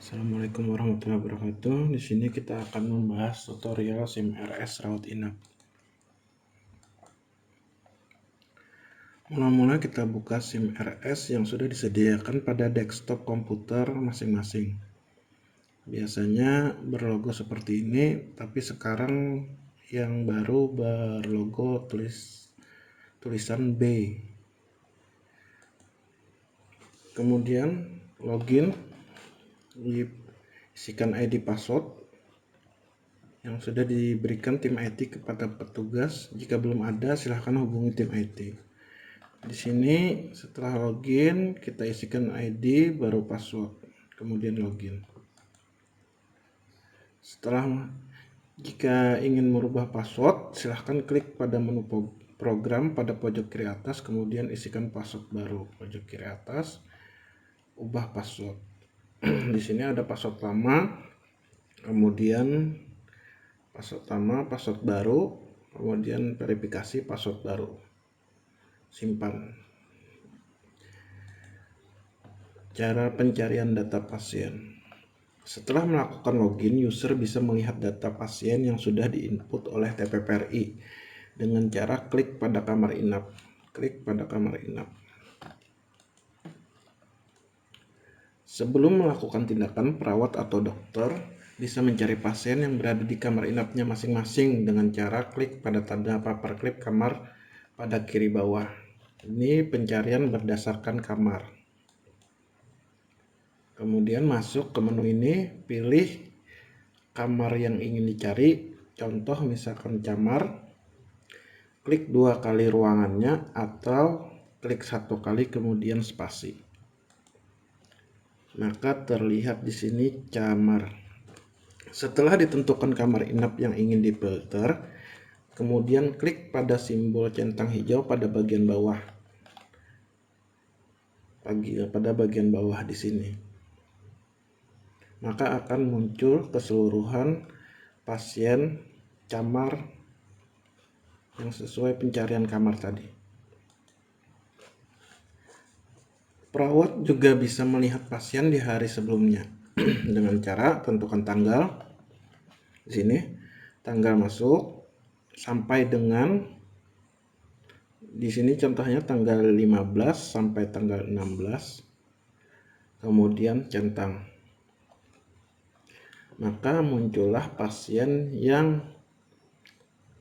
Assalamualaikum warahmatullahi wabarakatuh. Di sini kita akan membahas tutorial SIM RS rawat inap. Mula-mula kita buka SIM RS yang sudah disediakan pada desktop komputer masing-masing. Biasanya berlogo seperti ini, tapi sekarang yang baru berlogo tulisan B. Kemudian login, isikan ID password yang sudah diberikan tim IT kepada petugas. Jika belum ada, silahkan hubungi tim IT. Di sini setelah login, kita isikan ID baru password, kemudian login. Jika ingin merubah password, silahkan klik pada menu program pada pojok kiri atas, kemudian isikan password baru pojok kiri atas, ubah password. Di sini ada password lama, kemudian password baru, kemudian verifikasi password baru, simpan. Cara pencarian data pasien. Setelah melakukan login, user bisa melihat data pasien yang sudah diinput oleh TPPRI dengan cara klik pada kamar inap. Sebelum melakukan tindakan, perawat atau dokter bisa mencari pasien yang berada di kamar inapnya masing-masing dengan cara klik pada tanda paperclip kamar pada kiri bawah. Ini pencarian berdasarkan kamar. Kemudian masuk ke menu ini, pilih kamar yang ingin dicari, contoh misalkan camar, klik 2 kali ruangannya atau klik 1 kali kemudian spasi. Maka terlihat di sini camar. Setelah ditentukan kamar inap yang ingin difilter, kemudian klik pada simbol centang hijau pada bagian bawah. Di sini. Maka akan muncul keseluruhan pasien camar yang sesuai pencarian kamar tadi. Perawat juga bisa melihat pasien di hari sebelumnya dengan cara tentukan tanggal. Di sini tanggal masuk sampai dengan di sini contohnya tanggal 15 sampai tanggal 16. Kemudian centang. Maka muncullah pasien yang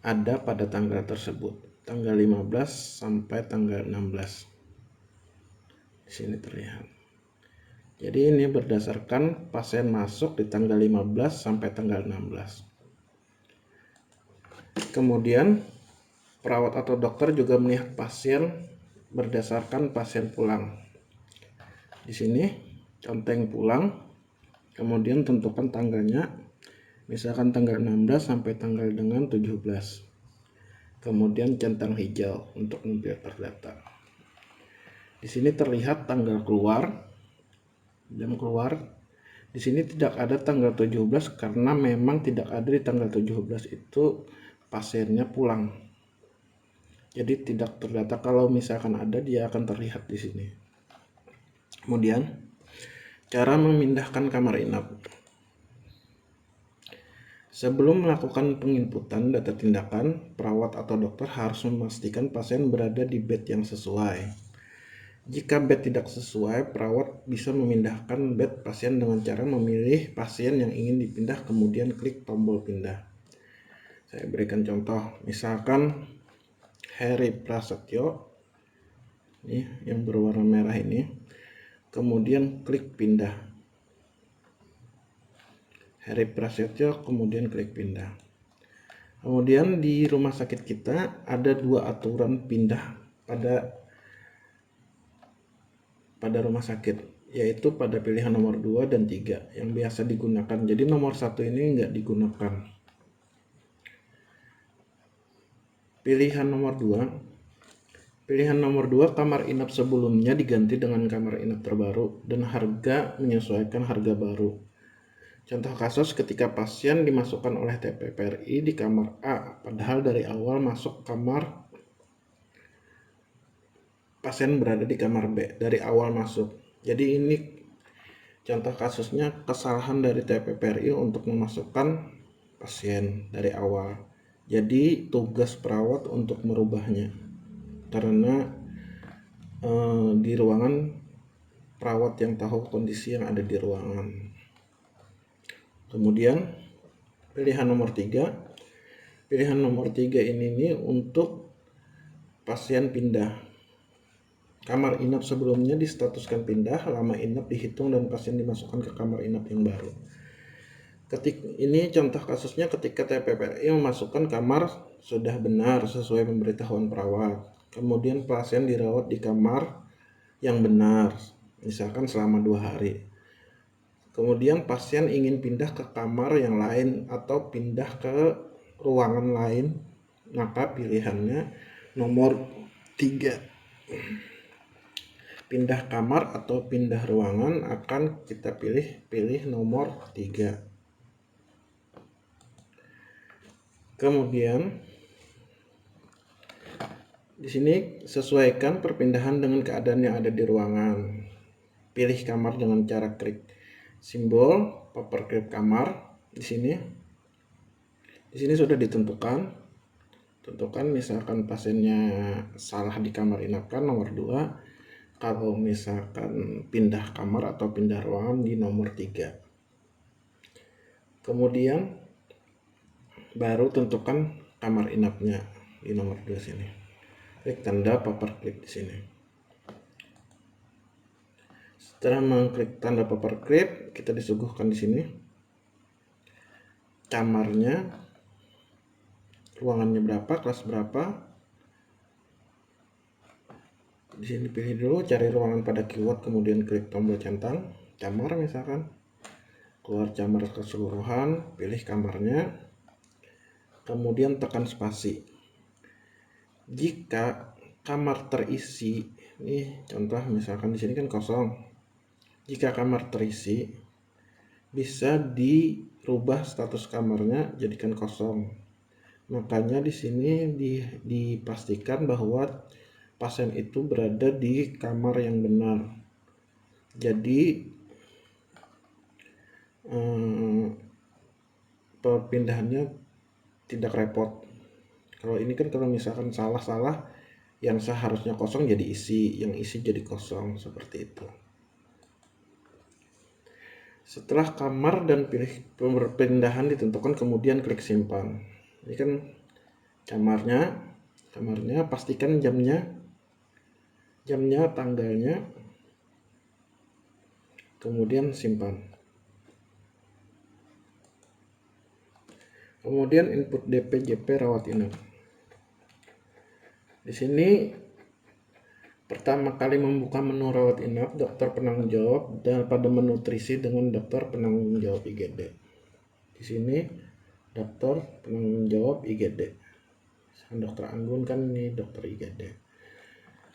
ada pada tanggal tersebut, tanggal 15 sampai tanggal 16. Di sini terlihat. Jadi ini berdasarkan pasien masuk di tanggal 15 sampai tanggal 16. Kemudian perawat atau dokter juga melihat pasien berdasarkan pasien pulang. Di sini conteng pulang. Kemudian tentukan tanggalnya, misalkan tanggal 16 sampai tanggal dengan 17. Kemudian centang hijau untuk memfilter data. Di sini terlihat tanggal keluar, jam keluar. Di sini tidak ada tanggal 17 karena memang tidak ada di tanggal 17 itu pasiennya pulang. Jadi tidak terdata. Kalau misalkan ada, dia akan terlihat di sini. Kemudian cara memindahkan kamar inap. Sebelum melakukan penginputan data tindakan, perawat atau dokter harus memastikan pasien berada di bed yang sesuai. Jika bed tidak sesuai, perawat bisa memindahkan bed pasien dengan cara memilih pasien yang ingin dipindah, kemudian klik tombol pindah. Saya berikan contoh, misalkan Heri Prasetyo, ini yang berwarna merah ini. Kemudian klik pindah. Heri Prasetyo, kemudian klik pindah. Kemudian di rumah sakit kita ada 2 aturan pindah pada rumah sakit, yaitu pada pilihan nomor 2 dan 3 yang biasa digunakan. Jadi nomor 1 ini enggak digunakan. Pilihan nomor 2 kamar inap sebelumnya diganti dengan kamar inap terbaru dan harga menyesuaikan harga baru. Contoh kasus ketika pasien dimasukkan oleh TPPRI di kamar A, padahal dari awal masuk kamar pasien berada di kamar B dari awal masuk. Jadi ini contoh kasusnya kesalahan dari TPPRI untuk memasukkan pasien dari awal. Jadi tugas perawat untuk merubahnya, karena di ruangan perawat yang tahu kondisi yang ada di ruangan. Kemudian pilihan nomor 3. Pilihan nomor 3 ini untuk pasien pindah. Kamar inap sebelumnya distatuskan pindah, lama inap dihitung dan pasien dimasukkan ke kamar inap yang baru. Ini contoh kasusnya ketika TPPRI memasukkan kamar sudah benar sesuai pemberitahuan perawat. Kemudian pasien dirawat di kamar yang benar, misalkan selama 2 hari. Kemudian pasien ingin pindah ke kamar yang lain atau pindah ke ruangan lain, maka pilihannya nomor 3. Pindah kamar atau pindah ruangan akan kita pilih nomor 3. Kemudian di sini sesuaikan perpindahan dengan keadaan yang ada di ruangan. Pilih kamar dengan cara klik simbol paperclip kamar di sini. Di sini sudah ditentukan. Tentukan misalkan pasiennya salah di kamar inapkan nomor 2. Kalau misalkan pindah kamar atau pindah ruangan di nomor 3. Kemudian baru tentukan kamar inapnya di nomor 2 sini. Klik tanda paperclip di sini. Setelah mengklik tanda paperclip, kita disuguhkan di sini kamarnya, ruangannya berapa, kelas berapa. Di sini pilih dulu cari ruangan pada keyword, kemudian klik tombol centang kamar misalkan. Keluar kamar keseluruhan, pilih kamarnya. Kemudian tekan spasi. Jika kamar terisi, ini contoh misalkan di sini kan kosong. Jika kamar terisi, bisa dirubah status kamarnya jadikan kosong. Makanya di sini dipastikan bahwa pasien itu berada di kamar yang benar. Jadi perpindahannya tidak repot. Kalau ini kan kalau misalkan salah-salah, yang seharusnya kosong jadi isi, yang isi jadi kosong, seperti itu. Setelah kamar dan pilih perpindahan ditentukan, kemudian klik simpan. Ini kan kamarnya pastikan jamnya, tanggalnya, kemudian simpan. Kemudian input DPJP rawat inap. Di sini pertama kali membuka menu rawat inap, dokter penanggung jawab, dan pada menu nutrisi dengan dokter penanggung jawab IGD. Di sini dokter penanggung jawab IGD. Dokter Anggun kan ini dokter IGD.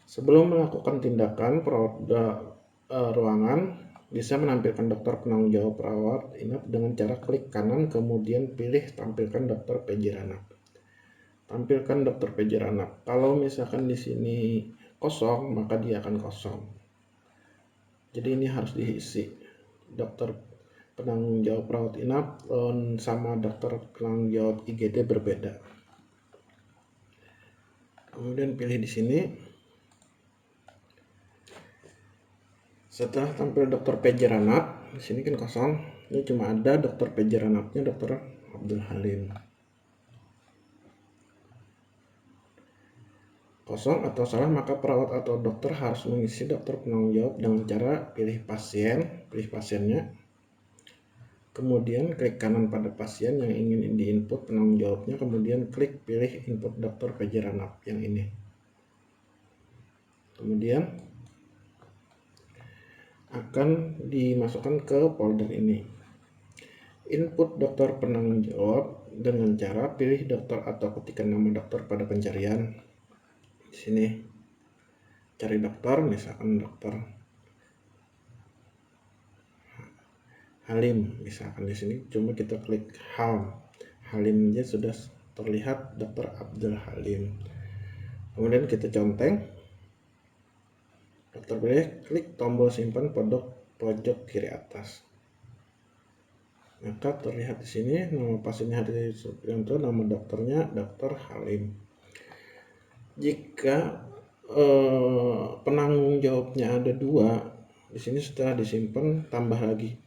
Sebelum melakukan tindakan perawat ruangan bisa menampilkan dokter penanggung jawab perawat inap dengan cara klik kanan kemudian pilih tampilkan dokter PJ Ranap. Tampilkan dokter PJ Ranap. Kalau misalkan di sini kosong, maka dia akan kosong. Jadi ini harus diisi. Dokter penanggung jawab perawat inap sama dokter penanggung jawab IGD berbeda. Kemudian pilih di sini. Setelah tampil dokter PJ Ranap, di sini kan kosong. Ini cuma ada dokter PJ Ranapnya, dokter Abdul Halim. Kosong atau salah, maka perawat atau dokter harus mengisi dokter penanggung jawab dengan cara pilih pasiennya. Kemudian klik kanan pada pasien yang ingin diinput penanggung jawabnya, kemudian klik pilih input dokter PJ Ranap yang ini. Kemudian akan dimasukkan ke folder ini. Input dokter penanggung jawab dengan cara pilih dokter atau ketikkan nama dokter pada pencarian. Di sini cari dokter, misalkan dokter Halim, misalkan di sini cuma kita klik Halim aja sudah terlihat dokter Abdul Halim. Kemudian kita conteng dokter pilih, klik tombol simpan pojok kiri atas. Maka terlihat di sini nama pasiennya Hadi Supriyanto, nama dokternya Dr. Halim. Jika penanggung jawabnya ada 2, di sini setelah disimpan tambah lagi,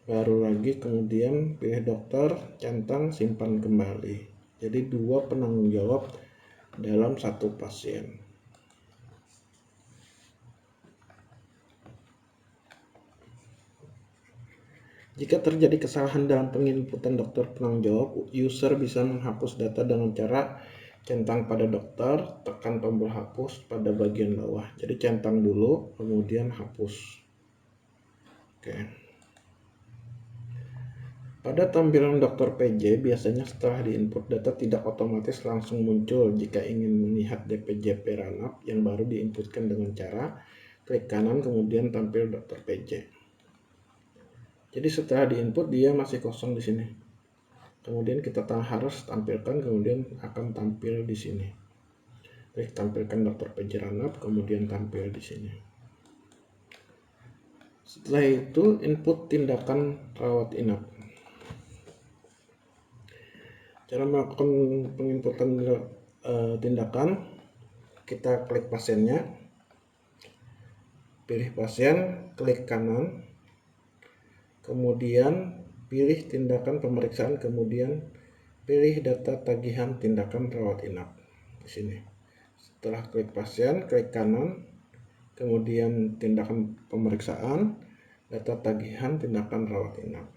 baru lagi kemudian pilih dokter, centang, simpan kembali. Jadi 2 penanggung jawab dalam satu pasien. Jika terjadi kesalahan dalam penginputan dokter penanggung jawab, user bisa menghapus data dengan cara centang pada dokter, tekan tombol hapus pada bagian bawah. Jadi centang dulu, kemudian hapus. Oke. Pada tampilan dokter PJ, biasanya setelah diinput data tidak otomatis langsung muncul. Jika ingin melihat DPJP Ranap yang baru diinputkan dengan cara klik kanan kemudian tampil dokter PJ. Jadi setelah diinput dia masih kosong di sini. Kemudian kita harus tampilkan, kemudian akan tampil di sini. Klik tampilkan dokter PJ Ranap, kemudian tampil di sini. Setelah itu input tindakan rawat inap. Cara melakukan penginputan tindakan, kita klik pasiennya, pilih pasien, klik kanan, kemudian pilih tindakan pemeriksaan, kemudian pilih data tagihan tindakan rawat inap di sini. Setelah klik pasien, klik kanan, kemudian tindakan pemeriksaan, data tagihan tindakan rawat inap.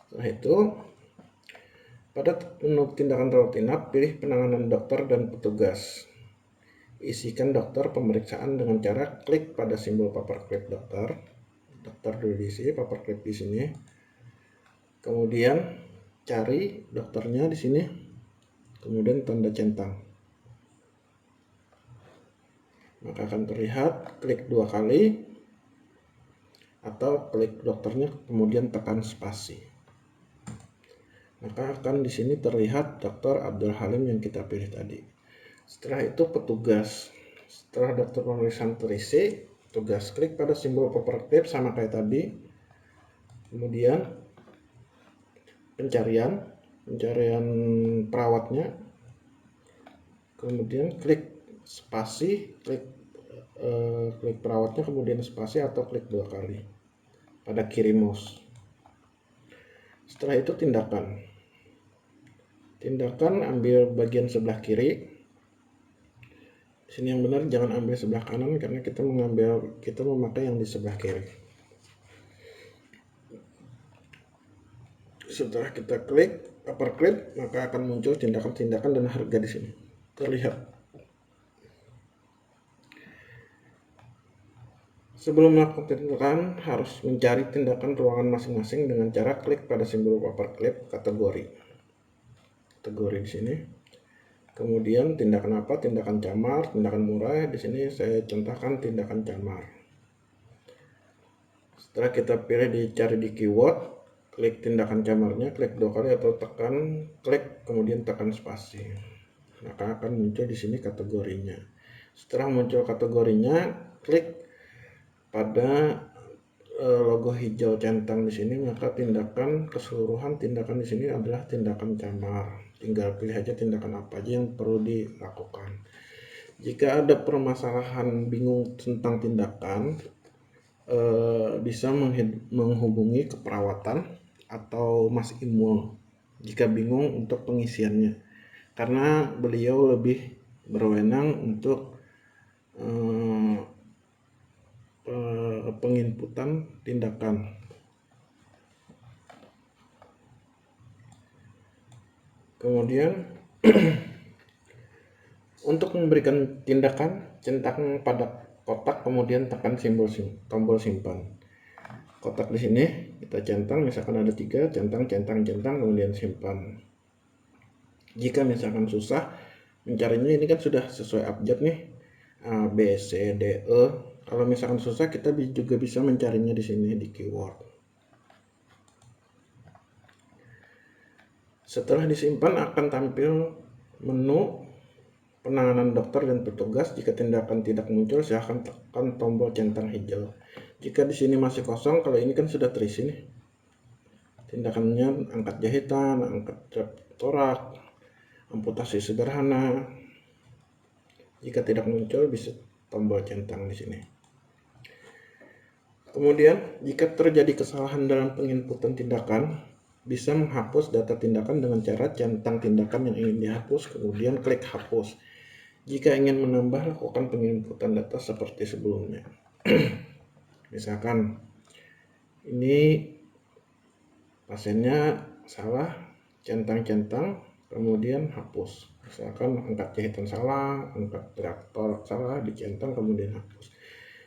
Setelah itu, pada menu tindakan rawat inap, pilih penanganan dokter dan petugas. Isikan dokter pemeriksaan dengan cara klik pada simbol paperclip dokter. Dokter dulu diisi, paperclip di sini. Kemudian cari dokternya di sini. Kemudian tanda centang. Maka akan terlihat klik 2 kali atau klik dokternya kemudian tekan spasi. Maka akan di sini terlihat Dr. Abdul Halim yang kita pilih tadi. Setelah itu petugas. Setelah dokter pemeriksaan terisi, petugas klik pada simbol paperclip sama kayak tadi. Kemudian pencarian perawatnya. Kemudian klik spasi, klik perawatnya, kemudian spasi atau klik 2 kali pada kiri mouse. Setelah itu tindakan ambil bagian sebelah kiri. Di sini yang benar jangan ambil sebelah kanan karena kita memakai yang di sebelah kiri. Setelah kita klik paperclip, maka akan muncul tindakan-tindakan dan harga di sini terlihat. Sebelum melakukan tindakan, harus mencari tindakan ruangan masing-masing dengan cara klik pada simbol paperclip kategori di sini. Kemudian tindakan apa? Tindakan camar, tindakan murah. Di sini saya contohkan tindakan camar. Setelah kita pilih dicari di keyword, klik tindakan camarnya, klik 2 kali atau tekan klik kemudian tekan spasi. Maka akan muncul di sini kategorinya. Setelah muncul kategorinya, klik pada logo hijau centang di sini, maka keseluruhan tindakan di sini adalah tindakan camar. Tinggal pilih aja tindakan apa aja yang perlu dilakukan. Jika ada permasalahan bingung tentang tindakan, bisa menghubungi keperawatan atau Mas Imul jika bingung untuk pengisiannya, karena beliau lebih berwenang untuk penginputan tindakan. Kemudian untuk memberikan tindakan, centang pada kotak kemudian tekan tombol simpan. Kotak di sini kita centang, misalkan ada 3, centang kemudian simpan. Jika misalkan susah mencarinya, ini kan sudah sesuai abjad nih, A, B, C, D, E. Kalau misalkan susah, kita juga bisa mencarinya di sini di keyword. Setelah disimpan akan tampil menu penanganan dokter dan petugas. Jika tindakan tidak muncul, silahkan tekan tombol centang hijau. Jika di sini masih kosong, kalau ini kan sudah terisi nih. Tindakannya angkat jahitan, angkat torak, amputasi sederhana. Jika tidak muncul, bisa tombol centang di sini. Kemudian, jika terjadi kesalahan dalam penginputan tindakan, bisa menghapus data tindakan dengan cara centang tindakan yang ingin dihapus, kemudian klik hapus. Jika ingin menambah, lakukan penginputan data seperti sebelumnya. Misalkan ini pasiennya salah, centang-centang, kemudian hapus. Misalkan angkat jahitan salah, angkat traktor salah, dicentang kemudian hapus.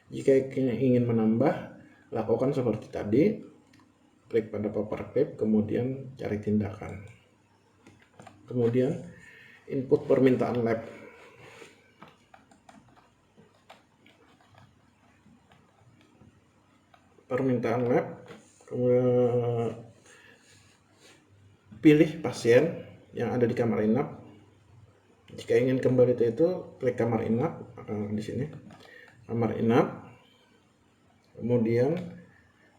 Jika ingin menambah, lakukan seperti tadi, klik pada paperclip, kemudian cari tindakan. Kemudian input permintaan lab. Permintaan lab, kemudian pilih pasien yang ada di kamar inap. Jika ingin kembali itu klik kamar inap, di sini kamar inap, kemudian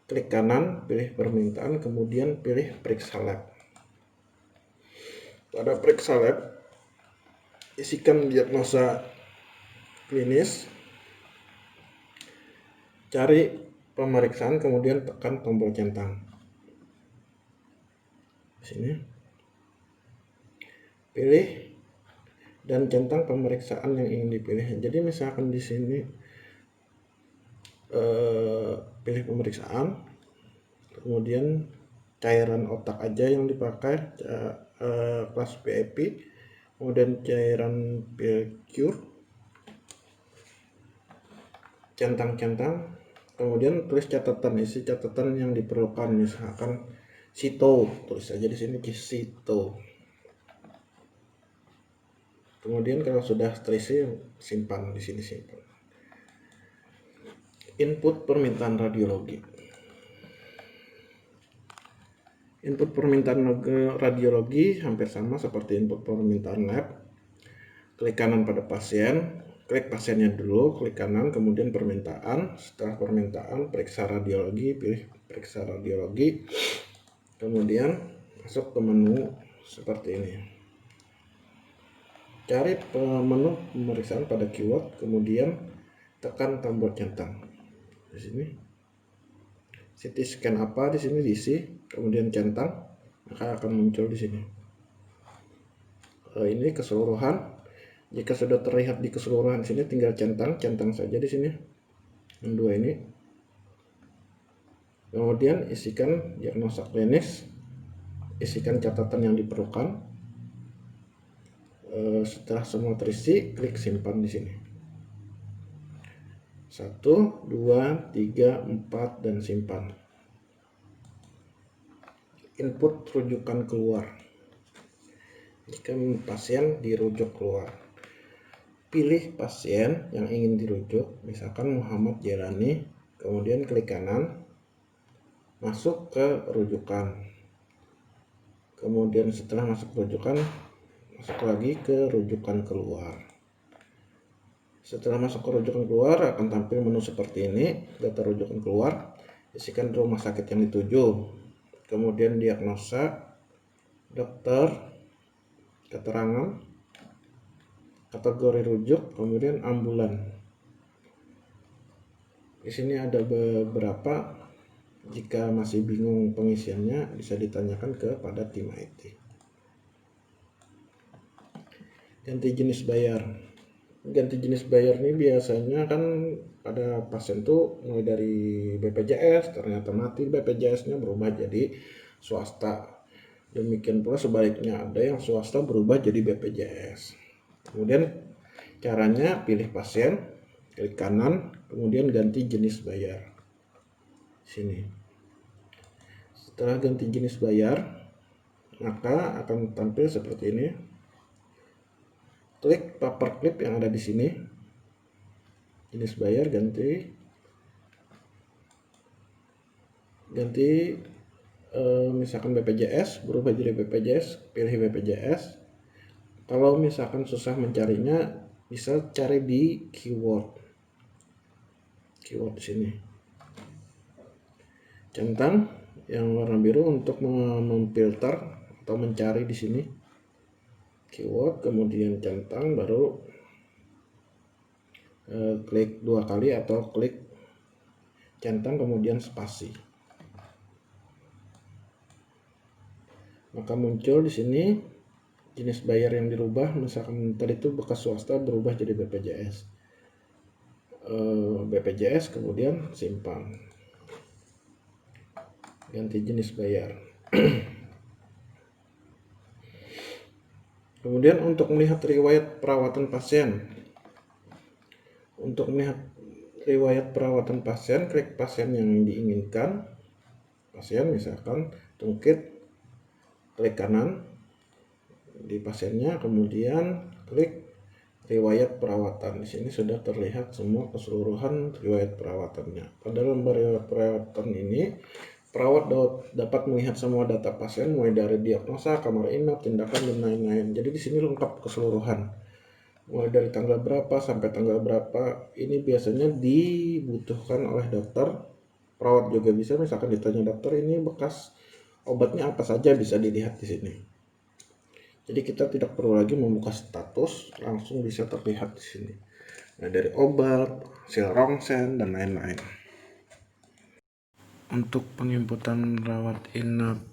klik kanan, pilih permintaan, kemudian pilih periksa lab. Pada periksa lab, isikan diagnosa klinis, cari pemeriksaan, kemudian tekan tombol centang. Di sini pilih dan centang pemeriksaan yang ingin dipilih. Jadi misalkan di sini pilih pemeriksaan, kemudian cairan otak aja yang dipakai, kelas PIP, kemudian cairan pil cure, centang-centang, kemudian tulis catatan, isi catatan yang diperlukan, misalkan sito, tulis saja di sini sito. Kemudian kalau sudah terisi, simpan di sini, simpan. Input permintaan radiologi. Input permintaan radiologi hampir sama seperti input permintaan lab. Klik kanan pada pasien, klik pasiennya dulu, klik kanan, kemudian permintaan. Setelah permintaan, periksa radiologi, pilih periksa radiologi, kemudian masuk ke menu seperti ini. Cari menu pemeriksaan pada keyword, kemudian tekan tombol centang. Di sini CT scan apa, di sini diisi, kemudian centang, maka akan muncul di sini. Ini keseluruhan. Jika sudah terlihat di keseluruhan sini, tinggal centang saja di sini. Yang dua ini. Kemudian isikan diagnosa klinis, isikan catatan yang diperlukan. Setelah semua terisi, klik simpan di sini. 1, 2, 3, 4 dan simpan. Input rujukan keluar. Jika pasien dirujuk keluar, pilih pasien yang ingin dirujuk, misalkan Muhammad Jelani, kemudian klik kanan, masuk ke rujukan. Kemudian setelah masuk rujukan, masuk lagi ke rujukan keluar. Setelah masuk ke rujukan keluar, akan tampil menu seperti ini, data rujukan keluar, isikan rumah sakit yang dituju, kemudian diagnosa, dokter, keterangan, kategori rujuk, kemudian ambulan. Di sini ada beberapa, jika masih bingung pengisiannya bisa ditanyakan kepada tim IT. Ganti jenis bayar. Ganti jenis bayar ini biasanya kan pada pasien tuh mulai dari BPJS, ternyata mati BPJS-nya berubah jadi swasta. Demikian pula sebaliknya, ada yang swasta berubah jadi BPJS. Kemudian caranya pilih pasien, klik kanan, kemudian ganti jenis bayar. Sini. Setelah ganti jenis bayar, maka akan tampil seperti ini. Klik paperclip yang ada di sini, jenis bayar ganti misalkan BPJS, berubah jadi BPJS, pilih BPJS, Kalau misalkan susah mencarinya, bisa cari di keyword di sini. Centang yang warna biru untuk memfilter atau mencari di sini keyword, kemudian centang, baru klik 2 kali atau klik centang kemudian spasi. Maka muncul di sini jenis bayar yang dirubah, misalkan tadi itu bekas swasta berubah jadi BPJS. BPJS kemudian simpan, ganti jenis bayar. Kemudian untuk melihat riwayat perawatan pasien, klik pasien yang diinginkan. Pasien misalkan tungkit, klik kanan di pasiennya, kemudian klik riwayat perawatan. Di sini sudah terlihat semua keseluruhan riwayat perawatannya. Pada lembar riwayat perawatan ini, perawat dapat melihat semua data pasien mulai dari diagnosa, kamar inap, tindakan, dan lain-lain. Jadi di sini lengkap keseluruhan. Mulai dari tanggal berapa sampai tanggal berapa. Ini biasanya dibutuhkan oleh dokter. Perawat juga bisa, misalkan ditanya dokter ini bekas obatnya apa saja, bisa dilihat di sini. Jadi kita tidak perlu lagi membuka status, langsung bisa terlihat di sini. Nah, dari obat, hasil rongsen, dan lain-lain. Untuk penginputan rawat inap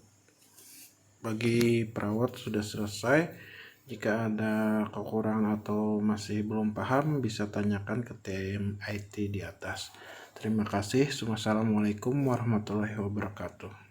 bagi perawat sudah selesai. Jika ada kekurangan atau masih belum paham, bisa tanyakan ke tim IT di atas. Terima kasih. Wassalamualaikum warahmatullahi wabarakatuh.